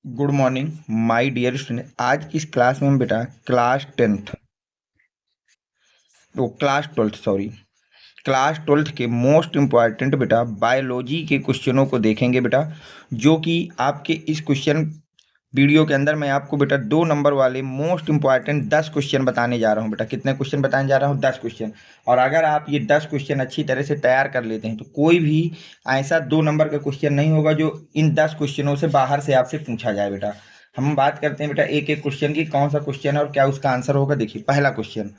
Good morning my dear student. आज की इस क्लास में हम बेटा क्लास ट्वेल्थ के मोस्ट इम्पॉर्टेंट बेटा बायोलॉजी के क्वेश्चनों को देखेंगे बेटा। जो कि आपके इस क्वेश्चन वीडियो के अंदर मैं आपको बेटा 2 नंबर वाले मोस्ट इम्पॉर्टेंट 10 क्वेश्चन बताने जा रहा हूँ बेटा। कितने क्वेश्चन बताने जा रहा हूँ? 10 क्वेश्चन। और अगर आप ये 10 क्वेश्चन अच्छी तरह से तैयार कर लेते हैं तो कोई भी ऐसा 2 नंबर का क्वेश्चन नहीं होगा जो इन 10 क्वेश्चनों से बाहर से आपसे पूछा जाए बेटा। हम बात करते हैं बेटा एक एक क्वेश्चन की, कौन सा क्वेश्चन है और क्या उसका आंसर होगा। देखिए पहला क्वेश्चन,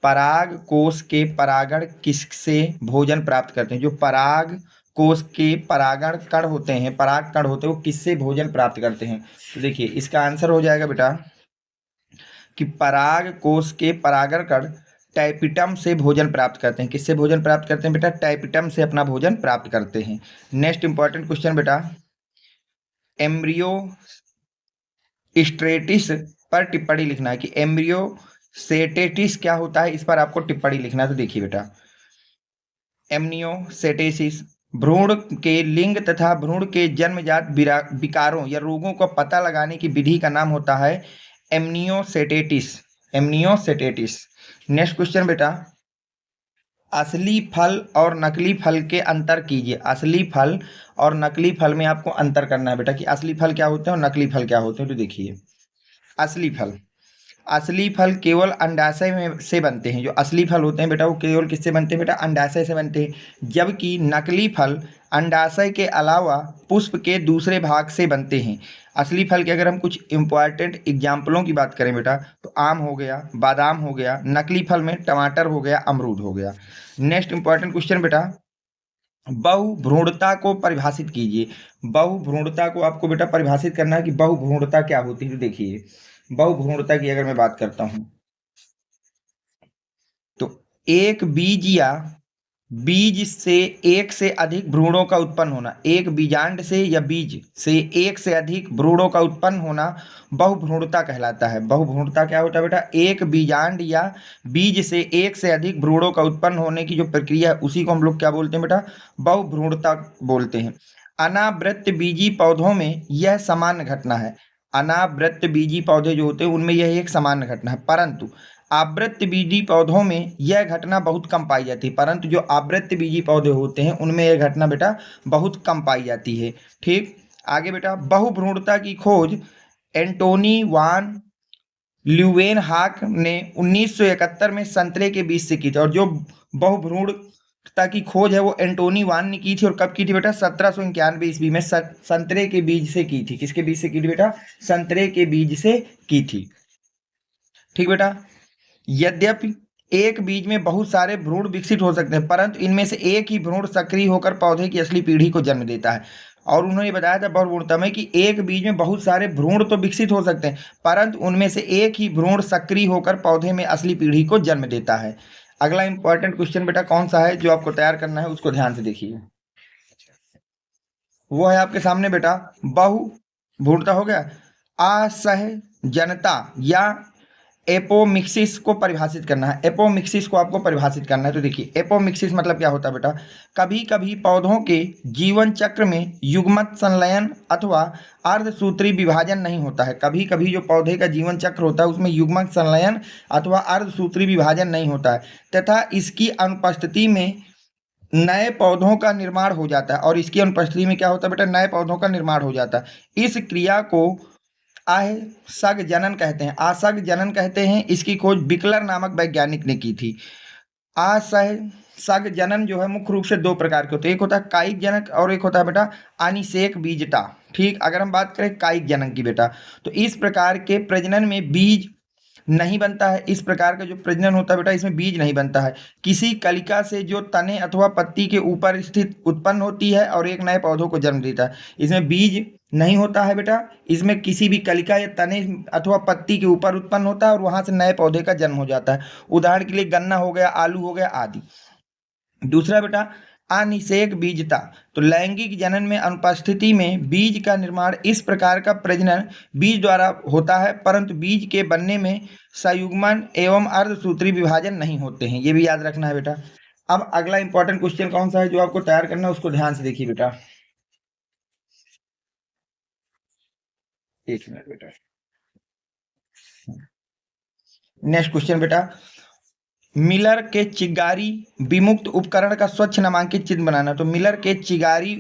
पराग कोश के परागण किससे भोजन प्राप्त करते हैं? जो पराग कोश के परागण कण होते हैं, पराग कण होते हैं, वो किससे भोजन प्राप्त करते हैं? तो देखिए इसका आंसर हो जाएगा बेटा कि पराग कोश के परागण कण टाइपिटम से भोजन प्राप्त करते हैं। किससे भोजन प्राप्त करते हैं बेटा? टाइपिटम से अपना भोजन प्राप्त करते हैं। नेक्स्ट इंपॉर्टेंट क्वेश्चन बेटा, एम्ब्रियो स्ट्रेटिस पर टिप्पणी लिखना है कि एम्ब्रियो सेटेटिस क्या होता है, इस पर आपको टिप्पणी लिखना है। तो देखिए बेटा, एमनियोसेटेसिस भ्रूण के लिंग तथा भ्रूण के जन्मजात विकारों या रोगों को पता लगाने की विधि का नाम होता है एमनियोसेटेटिस। एमनियोसेटेटिस। नेक्स्ट क्वेश्चन बेटा, असली फल और नकली फल के अंतर कीजिए। असली फल और नकली फल में आपको अंतर करना है बेटा कि असली फल क्या होते हैं और नकली फल क्या होते हैं। तो देखिए असली फल, असली फल केवल अंडाशय में से बनते हैं। जो असली फल होते हैं बेटा वो केवल किससे बनते हैं बेटा? अंडाशय से बनते हैं। जबकि नकली फल अंडाशय के अलावा पुष्प के दूसरे भाग से बनते हैं। असली फल के अगर हम कुछ इंपॉर्टेंट एग्जाम्पलों की बात करें बेटा तो आम हो गया, बादाम हो गया। नकली फल में टमाटर हो गया, अमरूद हो गया। नेक्स्ट इंपॉर्टेंट क्वेश्चन बेटा, बहुभ्रूणता को परिभाषित कीजिए। बहुभ्रूणता को आपको बेटा परिभाषित करना है कि बहुभ्रूणता क्या होती है। तो देखिए बहुभ्रूणता की अगर मैं बात करता हूं तो एक बीज या बीज से एक से अधिक भ्रूणों का उत्पन्न होना, एक बीजांड से या बीज से एक से अधिक भ्रूणों का उत्पन्न होना बहुभ्रूणता कहलाता है। बहुभ्रूणता क्या होता है बेटा? एक बीजांड या बीज से एक से अधिक भ्रूणों का उत्पन्न होने की जो प्रक्रिया है उसी को हम लोग क्या बोलते हैं बेटा? बहुभ्रूणता बोलते हैं। अनावृत बीजी पौधों में यह सामान्य घटना है। अनावृत बीजी पौधे जो होते हैं उनमें यह एक सामान्य घटना है, परंतु आवृत्त बीजी पौधों में यह घटना बहुत कम पाई जाती है। परंतु जो आवृत्त बीजी पौधे होते हैं उनमें यह घटना बेटा बहुत कम पाई जाती है। ठीक, आगे बेटा, बहुभ्रूणता की खोज एंटोनी वान ल्यूवेनहाक ने 1971 में संतरे के बीज से की थी। और जो बहुभ्रूणता की खोज है वो एंटोनी वान ने की थी। और कब की थी बेटा? 1791 ईस्वी में संतरे के बीज से की थी। किसके बीज से की थी बेटा? संतरे के बीज से की थी। ठीक बेटा, यद्यपि एक बीज में बहुत सारे भ्रूण विकसित हो सकते हैं परंतु इनमें से एक ही भ्रूण सक्रिय होकर पौधे की असली पीढ़ी को जन्म देता है। और उन्होंने बताया था बहुभ्रूणता में कि एक बीज में बहुत सारे भ्रूण तो विकसित हो सकते हैं परंतु उनमें से एक ही भ्रूण सक्रिय होकर पौधे में असली पीढ़ी को जन्म देता है। अगला इंपॉर्टेंट क्वेश्चन बेटा कौन सा है जो आपको तैयार करना है उसको ध्यान से देखिए। वो है आपके सामने बेटा, बहुभ्रूणता हो गया, असहजनता या एपोमिक्सिस को परिभाषित करना है। एपोमिक्सिस को आपको परिभाषित करना है। तो देखिए एपोमिक्सिस मतलब क्या होता है बेटा? कभी कभी पौधों के जीवन चक्र में युग्मक संलयन अथवा अर्धसूत्री विभाजन नहीं होता है। कभी कभी जो पौधे का जीवन चक्र होता है उसमें युग्मक संलयन अथवा अर्धसूत्री विभाजन नहीं होता है तथा इसकी अनुपस्थिति में नए पौधों का निर्माण हो जाता है। और इसकी अनुपस्थिति में क्या होता है बेटा? नए पौधों का निर्माण हो जाता है। इस क्रिया को आसग जनन कहते हैं। आसग जनन कहते हैं। इसकी खोज बिकलर नामक वैज्ञानिक ने की थी। आसग जनन जो है मुख्य रूप से 2 प्रकार के होते हैं। एक होता है कायिक जनक और एक होता है बेटा अनिषेक बीजता। ठीक, अगर हम बात करें कायिक जनन की बेटा तो इस प्रकार के प्रजनन में बीज नहीं बनता है। इस प्रकार का जो प्रजनन होता है बेटा इसमें बीज नहीं बनता है। किसी कलिका से जो तने अथवा पत्ती के ऊपर स्थित उत्पन्न होती है और एक नए पौधों को जन्म देता है। इसमें बीज नहीं होता है बेटा। इसमें किसी भी कलिका या तने अथवा पत्ती के ऊपर उत्पन्न होता है और वहां से नए पौधे का जन्म हो जाता है। उदाहरण के लिए गन्ना हो गया, आलू हो गया आदि। दूसरा बेटा अनिषेक बीजता, तो लैंगिक जनन में अनुपस्थिति में बीज का निर्माण, इस प्रकार का प्रजनन बीज द्वारा होता है परंतु बीज के बनने में संयुग्मन एवं अर्धसूत्री विभाजन नहीं होते हैं। ये भी याद रखना है बेटा। अब अगला इंपॉर्टेंट क्वेश्चन कौन सा है जो आपको तैयार करना है उसको ध्यान से देखिए बेटा। एक मिनट बेटा। नेक्स्ट क्वेश्चन बेटा, मिलर के चिगारी विमुक्त उपकरण का स्वच्छ नामांकित चित्र बनाना। तो मिलर के चिगारी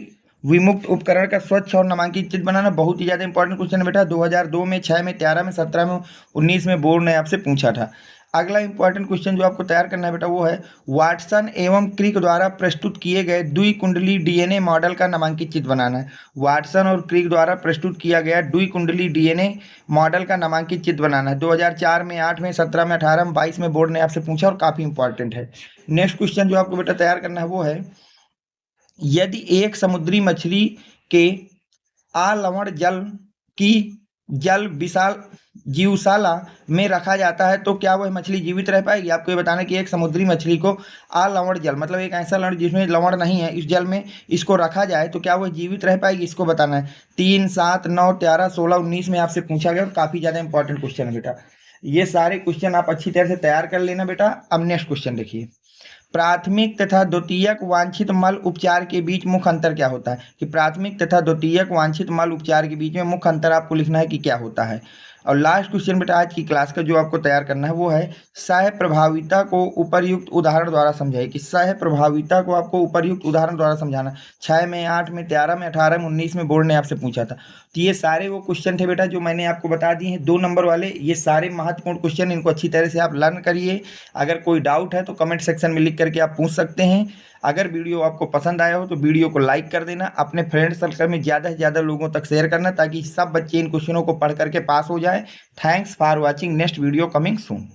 विमुक्त उपकरण का स्वच्छ और नामांकित चित्र बनाना बहुत ही ज्यादा इंपॉर्टेंट क्वेश्चन है बेटा। 2002 में, 6 में, 13 में, 17 में, 19 में बोर्ड ने आपसे पूछा था। अगला इंपॉर्टेंट क्वेश्चन जो आपको तैयार करना है बेटा वो है, वाटसन एवं क्रिक द्वारा प्रस्तुत किए गए द्विकुंडली डीएनए मॉडल का नामांकित चित्र बनाना है। वाटसन और क्रिक द्वारा प्रस्तुत किया गया द्विकुंडली डीएनए मॉडल का नामांकित चित्र बनाना है। 2004 में, 8 में, 17 में, 18 में, 22 में बोर्ड ने आपसे पूछा और काफी इंपॉर्टेंट है। नेक्स्ट क्वेश्चन जो आपको बेटा तैयार करना है वो है, यदि एक समुद्री मछली के आलवण जल की जल विशाल जीवशाला में रखा जाता है तो क्या वह मछली जीवित रह पाएगी। आपको ये बताना है कि एक समुद्री मछली को आलवण जल मतलब एक ऐसा लवण जिसमें लवण नहीं है, इस जल में इसको रखा जाए तो क्या वह जीवित रह पाएगी, इसको बताना है। 3, 7, 9, 13, 16, 19 में आपसे पूछा गया और काफी ज्यादा इंपॉर्टेंट क्वेश्चन है बेटा। ये सारे क्वेश्चन आप अच्छी तरह से तैयार कर लेना बेटा। अब नेक्स्ट क्वेश्चन देखिए, प्राथमिक तथा द्वितीयक वांछित मल उपचार के बीच मुख्य अंतर क्या होता है। कि प्राथमिक तथा द्वितीयक वांछित मल उपचार के बीच में मुख्य अंतर आपको लिखना है कि क्या होता है। और लास्ट क्वेश्चन बेटा आज की क्लास का जो आपको तैयार करना है वो है, सह प्रभाविता को उपर्युक्त उदाहरण द्वारा समझाइए। कि सह प्रभाविता को आपको उपर्युक्त उदाहरण द्वारा समझाना। 6 में, 8 में, 13 में, 18 में, 19 में बोर्ड ने आपसे पूछा था। तो ये सारे वो क्वेश्चन थे बेटा जो मैंने आपको बता दिए हैं, 2 नंबर वाले। ये सारे महत्वपूर्ण क्वेश्चन, इनको अच्छी तरह से आप लर्न करिए। अगर कोई डाउट है तो कमेंट सेक्शन में लिख करके आप पूछ सकते हैं। अगर वीडियो आपको पसंद आया हो तो वीडियो को लाइक कर देना, अपने फ्रेंड सर्कल में ज़्यादा से ज़्यादा लोगों तक शेयर करना ताकि सब बच्चे इन क्वेश्चनों को पढ़ करके पास हो जाए। Thanks for watching, next video coming soon.